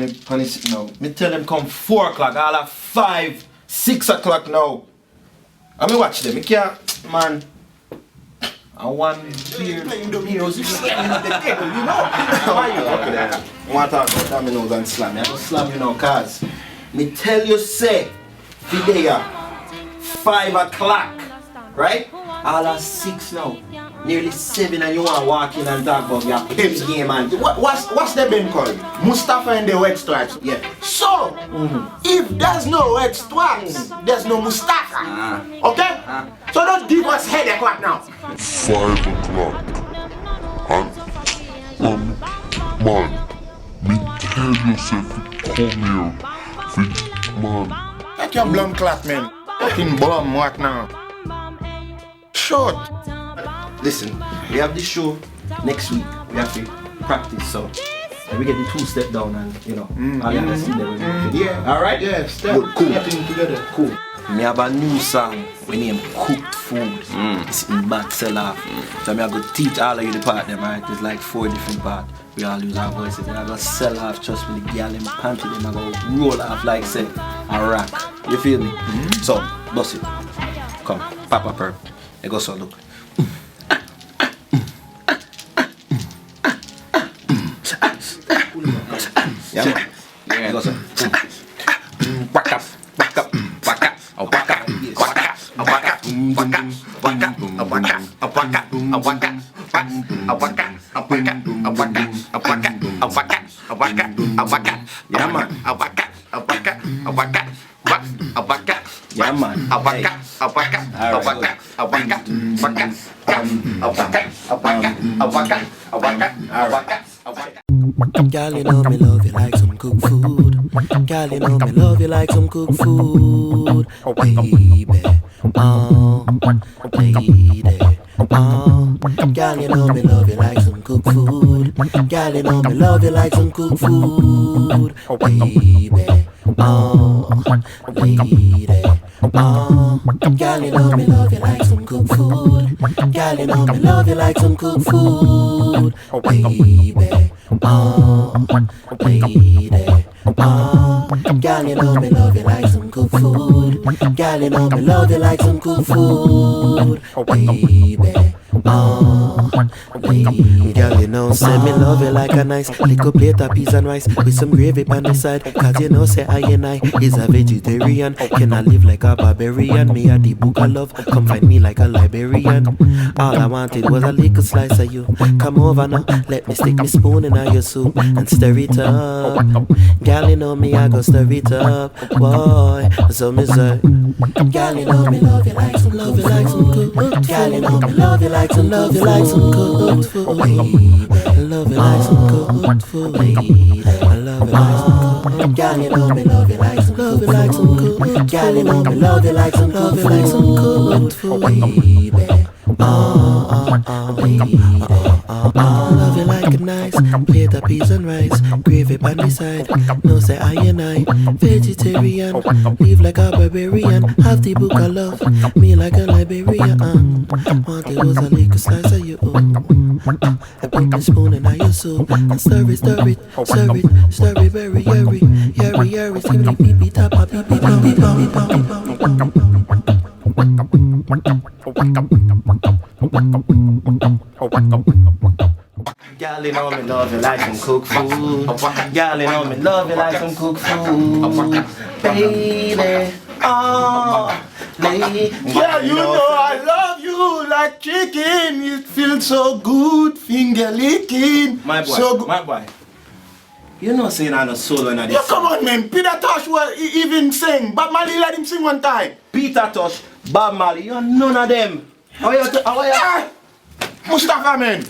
it now. Me tell them come 4 o'clock, all at 5, 6 o'clock now. I me watch them, I can't, man. I want beer. Playing the music, slamming at the table, you know. Why you up there? I want to talk about dominoes and slam. I just slam you now, cause me tell you say, today 5 o'clock, right? All at 6 now. Nearly 7 and you want to walk in and talk about your Pips game and What's the band called? Mustafa and the Wet Strypes. yeah. So, if there's no Wet Strypes, there's no Mustafa. Okay? So don't give us headache right now. 5 o'clock. And, man, me tell yourself to come here. Man. Take your blum cloth, man. Fucking bum, what now? Short. Listen, we have this show next week. We have to practice, so and we get the 2-step down and you know, all you have to see there. Yeah. Alright? Yeah, step. Good, cool. Getting together. Cool. Me have a new song we name Cooked Food. It's in bad sell off. So I go teach all of you the part them, right? There's like 4 different parts. We all use our voices. And I go sell off, trust me, the girl in my panty them, I go roll off like say a rack. You feel me? So, bust it. Come, Papa Purp. I go so look. Yeah, man. Yeah, go so. Back up, back up, back up, oh, back up, back up, oh, back up, back up, back up, oh, back up, oh, back up, oh, back up, back, oh, back up, oh, back up, oh, back up, oh, back up, oh, back up, oh, back up, oh, back up, yeah, man, oh, back up, oh, back up, oh, back up, back, oh, back up, yeah, man, oh, back up, oh, back up, oh, back up, oh, back up, back up, oh, back up, oh, back up, oh, back up, oh, back up, oh, back up, oh, back up. Girl, you know me love you like some cooked food. Girl, you know me love you like some cooked food. Baby, oh, lady, oh. Girl, you know me love you like some cooked food. Girl, you know me love you like some cooked food. Baby, oh, lady, oh. Girl, you know me love you like some cooked food. Girl, you know me love you like some cooked food. Baby, oh, lady, oh. Girl, you know me love you like some cooked food. Girl, you know me love you like some cooked food. Baby, oh, lady. Girl, you know say me love you like a nice little plate of peas and rice with some gravy on the side. Cause you know say I and I is a vegetarian. Can I live like a barbarian? Me a the book of love, come find me like a librarian. All I wanted was a little slice of you. Come over now, let me stick me spoon in your soup and stir it up. Girl, you know me, I go stir it up. Boy, so me say, girl, you know me love you like some love you like some cooked food. Girl, you know me love you like some love you like some cooked food. I love you like some cooked food. I love you like some cooked. Girl, you know me love you like some love you like some cooked. Girl, you know me love you like some love you like some cooked food. Baby, lady, love you like a nice plate of peas and rice, gravy on the side. No say I and I, vegetarian, live like a barbarian. Have the book of love, me like a librarian. Wanted was a little slice of you. I put the spoon in your soup and stir it, stir it, stir it, stir it very, very, very, very. Skibbly beep beep tap beep beep beep beep beep beep. Girl, you know me love you like some cooked food. Girl, you know me love you like some cooked food. Baby, oh, lady. Girl, you know I love you like chicken. It feels so good, finger licking. My boy, so good. my boy. You know saying I'm a solo in this. Yeah, come on, man. Peter Tosh will even sing. Bob Marley let him sing one time. Peter Tosh, Bob Marley, you're none of them. How are you? Mustafa, man.